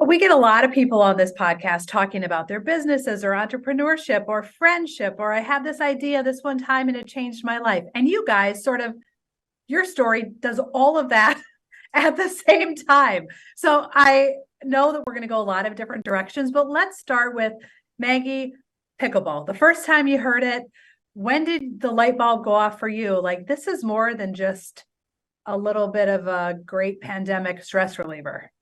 We get a lot of people on this podcast talking about their businesses or entrepreneurship or friendship, or I had this idea this one time and it changed my life. And you guys your story does all of that at the same time. So I know that we're going to go a lot of different directions, but let's start with Maggie Pickleball. The first time you heard it, when did the light bulb go off for you? Like, this is more than just a little bit of a great pandemic stress reliever.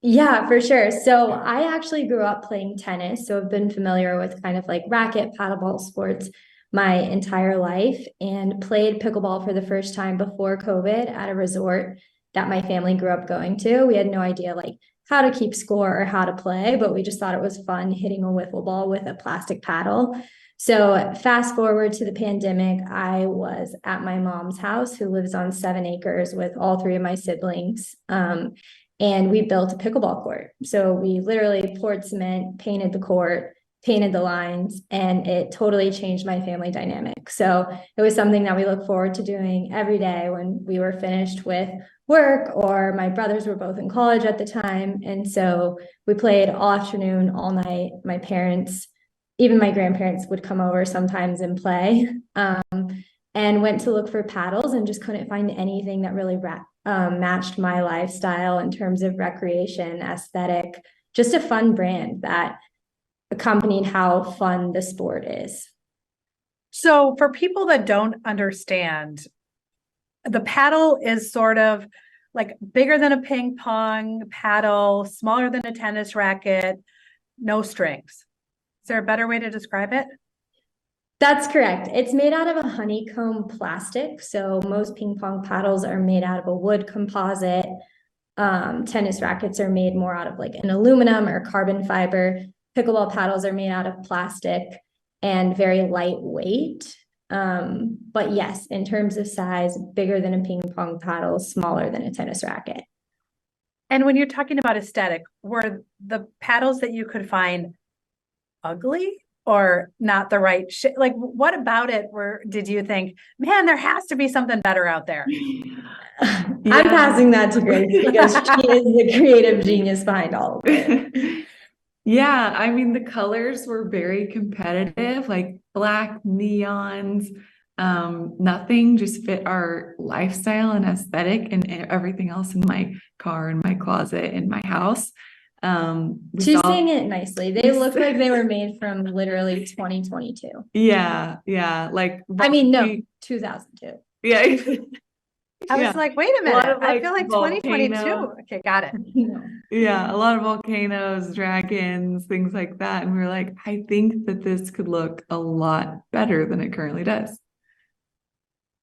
Yeah, for sure. So I actually grew up playing tennis, so I've been familiar with kind of like racket paddleball sports my entire life, and played pickleball for the first time before COVID at a resort that my family grew up going to. We had no idea like how to keep score or how to play, but we just thought it was fun hitting a wiffle ball with a plastic paddle. So fast forward to the pandemic, I was at my mom's house, who lives on 7 acres with all three of my siblings. And we built a pickleball court. So we literally poured cement, painted the court, painted the lines, and it totally changed my family dynamic. So it was something that we look forward to doing every day when we were finished with work, or my brothers were both in college at the time. And so we played all afternoon, all night. My parents, even my grandparents, would come over sometimes and play, and went to look for paddles and just couldn't find anything that really matched my lifestyle in terms of recreation, aesthetic, just a fun brand that accompanied how fun the sport is. So for people that don't understand, the paddle is sort of like bigger than a ping pong paddle, smaller than a tennis racket, no strings. Is there a better way to describe it? That's correct. It's made out of a honeycomb plastic. So most ping pong paddles are made out of a wood composite. Tennis rackets are made more out of like an aluminum or carbon fiber. Pickleball paddles are made out of plastic and very lightweight. But yes, in terms of size, bigger than a ping pong paddle, smaller than a tennis racket. And when you're talking about aesthetic, were the paddles that you could find ugly or not the right shape? Like, what about it did you think, man, there has to be something better out there? I'm passing that to Grace because she is the creative genius behind all of it. Yeah, I mean, the colors were very competitive, like black neons. Nothing just fit our lifestyle and aesthetic, and everything else in my car, in my closet, in my house. She's saying it nicely. They look like they were made from literally 2022. Yeah. Like, I mean, no, 2002. Yeah. I was like, wait a minute. I feel like volcanoes. 2022. Okay, got it. Yeah, a lot of volcanoes, dragons, things like that. And we were like, I think that this could look a lot better than it currently does.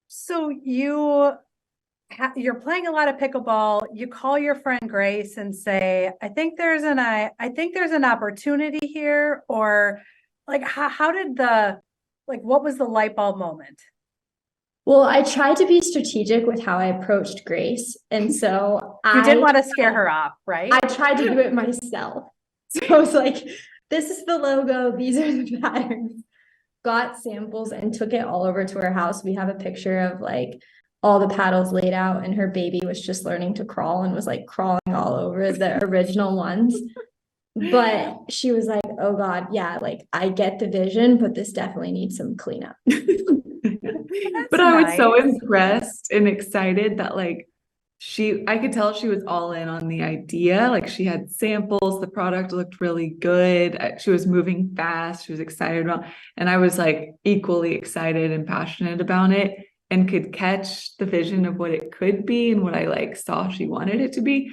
So you're playing a lot of pickleball. You call your friend Grace and say, I think there's an opportunity here. Or like, what was the light bulb moment? Well, I tried to be strategic with how I approached Grace. And so you didn't want to scare her off, right? I tried to do it myself. So I was like, this is the logo. These are the patterns. Got samples and took it all over to her house. We have a picture of like all the paddles laid out, and her baby was just learning to crawl and was like crawling all over the original ones. But she was like, oh God, yeah, like I get the vision, but this definitely needs some cleanup. But I was so impressed and excited that like I could tell she was all in on the idea. Like, she had samples, the product looked really good. She was moving fast. She was excited about, and I was like equally excited and passionate about it, and could catch the vision of what it could be and what I like saw she wanted it to be.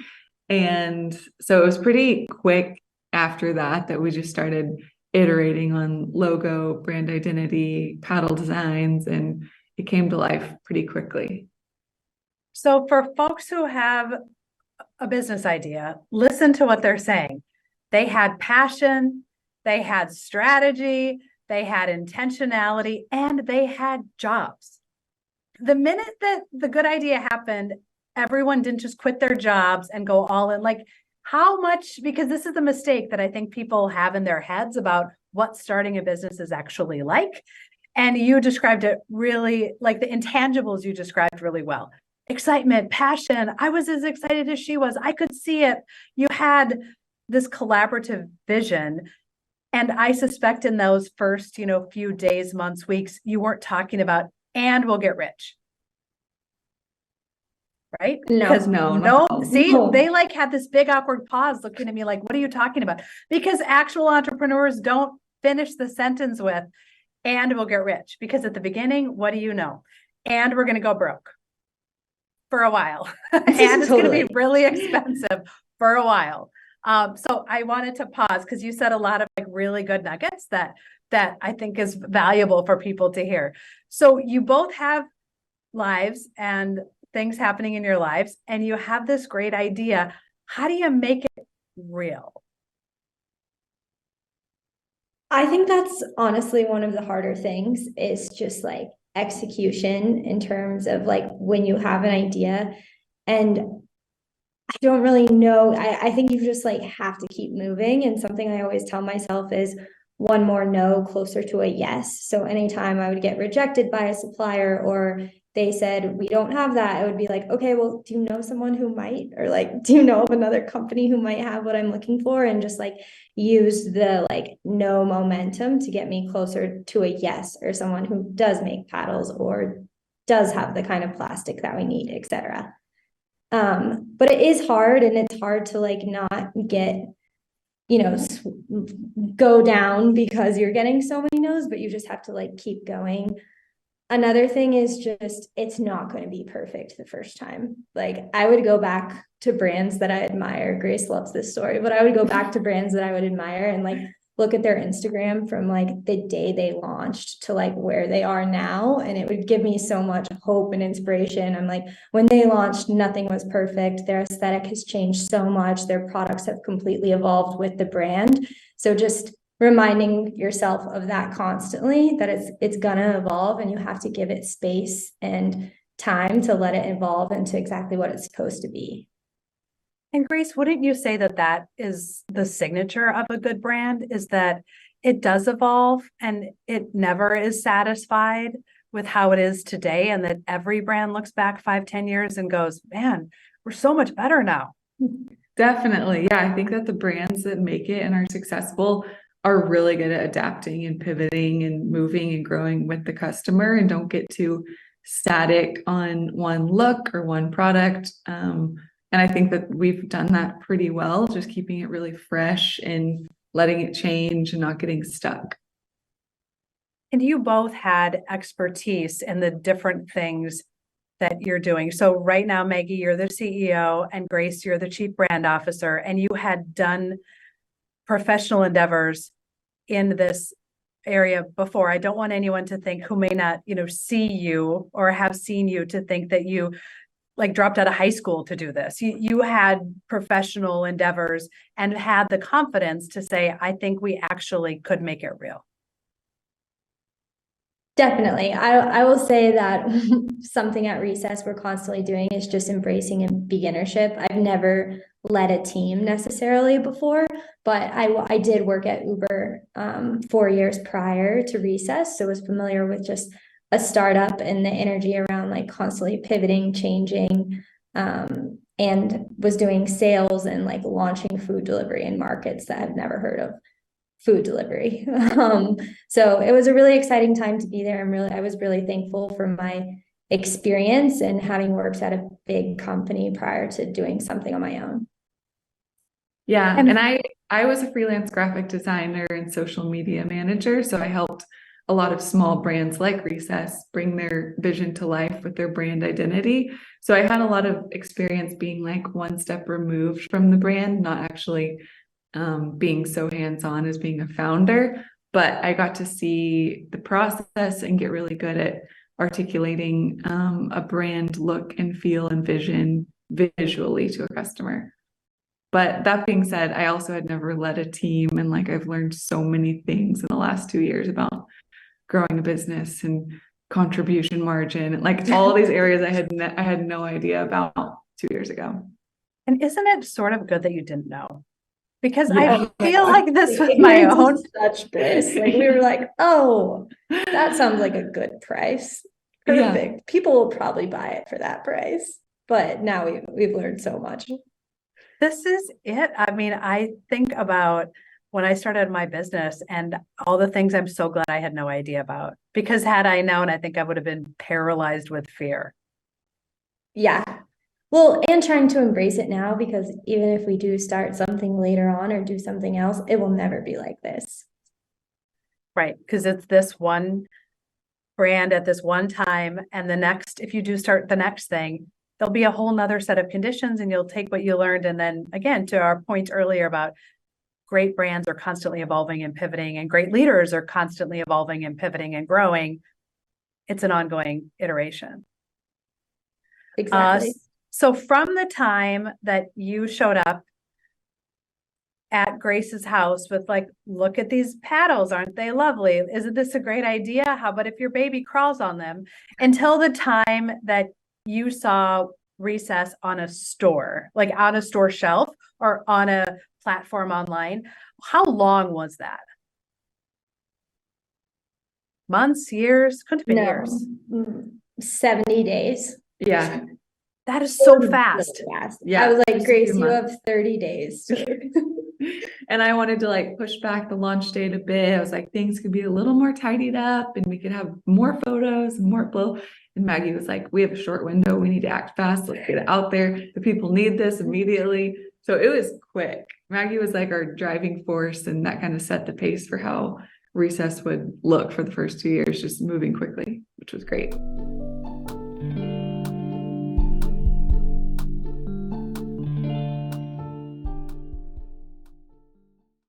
And so it was pretty quick after that we just started iterating on logo, brand identity, paddle designs, and it came to life pretty quickly. So for folks who have a business idea, listen to what they're saying. They had passion, they had strategy, they had intentionality, and they had jobs. The minute that the good idea happened, everyone didn't just quit their jobs and go all in. Like, how much, because this is the mistake that I think people have in their heads about what starting a business is actually like. And you described it really, like the intangibles you described really well. Excitement, passion. I was as excited as she was. I could see it. You had this collaborative vision. And I suspect in those first, few days, months, weeks, you weren't talking about, and we'll get rich. Right? Because No. See, they like had this big awkward pause looking at me like, what are you talking about? Because actual entrepreneurs don't finish the sentence with, and we'll get rich. Because at the beginning, what do you know? And we're going to go broke for a while. And it's going to be really expensive for a while. So I wanted to pause because you said a lot of like really good nuggets that I think is valuable for people to hear. So you both have lives and things happening in your lives, and you have this great idea. How do you make it real? I think that's honestly one of the harder things, is just like execution in terms of like when you have an idea. And I don't really know. I think you just like have to keep moving. And something I always tell myself is one more no closer to a yes. So anytime I would get rejected by a supplier, or they said, we don't have that, I would be like, okay, well, do you know someone who might? Or like, do you know of another company who might have what I'm looking for? And just like use the like no momentum to get me closer to a yes, or someone who does make paddles or does have the kind of plastic that we need, etc. But it is hard, and it's hard to like not get, go down because you're getting so many no's, but you just have to like keep going. Another thing is just, it's not going to be perfect the first time. Like I would go back to brands that I admire. Grace loves this story, but I would go back to brands that I would admire and like look at their Instagram from like the day they launched to like where they are now. And it would give me so much hope and inspiration. I'm like, when they launched, nothing was perfect. Their aesthetic has changed so much. Their products have completely evolved with the brand. So just reminding yourself of that constantly, that it's gonna evolve, and you have to give it space and time to let it evolve into exactly what it's supposed to be. And Grace, wouldn't you say that that is the signature of a good brand, is that it does evolve and it never is satisfied with how it is today, and that every brand looks back 5-10 years and goes, man, we're so much better now? Definitely. Yeah, I think that the brands that make it and are successful are really good at adapting and pivoting and moving and growing with the customer, and don't get too static on one look or one product. And I think that we've done that pretty well, just keeping it really fresh and letting it change and not getting stuck. And you both had expertise in the different things that you're doing. So right now, Maggie, you're the CEO, and Grace, you're the Chief Brand Officer, and you had done professional endeavors in this area before. I don't want anyone to think, who may not, see you or have seen you, to think that you like dropped out of high school to do this. You had professional endeavors and had the confidence to say, I think we actually could make it real. Definitely. I will say that something at Recess we're constantly doing is just embracing a beginnership. I've never led a team necessarily before, but I did work at Uber 4 years prior to Recess, so was familiar with just a startup and the energy around like constantly pivoting, changing, and was doing sales and like launching food delivery in markets that I've never heard of food delivery. So it was a really exciting time to be there. I was really thankful for my experience and having worked at a big company prior to doing something on my own. Yeah, and I was a freelance graphic designer and social media manager, so I helped a lot of small brands like Recess bring their vision to life with their brand identity. So I had a lot of experience being like one step removed from the brand, not actually being so hands-on as being a founder, but I got to see the process and get really good at articulating a brand look and feel and vision visually to a customer. But that being said, I also had never led a team, and like I've learned so many things in the last 2 years about growing a business and contribution margin, and like all these areas I had no idea about 2 years ago. And isn't it sort of good that you didn't know? Because I feel like this was my own such bliss. Like we were like, oh, that sounds like a good price. Perfect. Yeah. People will probably buy it for that price. But now we've learned so much. this is it. I mean, I think about when I started my business and all the things I'm so glad I had no idea about, because had I known, I think I would have been paralyzed with fear. Yeah. Well, and trying to embrace it now, because even if we do start something later on or do something else, it will never be like this. Right. Because it's this one brand at this one time. And the next, if you do start the next thing, there'll be a whole nother set of conditions and you'll take what you learned. And then again, to our point earlier about great brands are constantly evolving and pivoting, and great leaders are constantly evolving and pivoting and growing. It's an ongoing iteration. Exactly. So from the time that you showed up at Grace's house with like, look at these paddles, aren't they lovely? Isn't this a great idea? How about if your baby crawls on them? Until the time that you saw Recess on a store, like on a store shelf or on a platform online. How long was that? Months, years? Couldn't have been years. 70 days. Yeah. That is so fast. Yeah. I was like, just a Grace, few you months. have 30 days. And I wanted to like push back the launch date a bit. I was like, things could be a little more tidied up and we could have more photos and more flow. And Maggie was like, we have a short window. We need to act fast. Let's get it out there. The people need this immediately. So it was quick. Maggie was like our driving force, and that kind of set the pace for how Recess would look for the first 2 years, just moving quickly, which was great.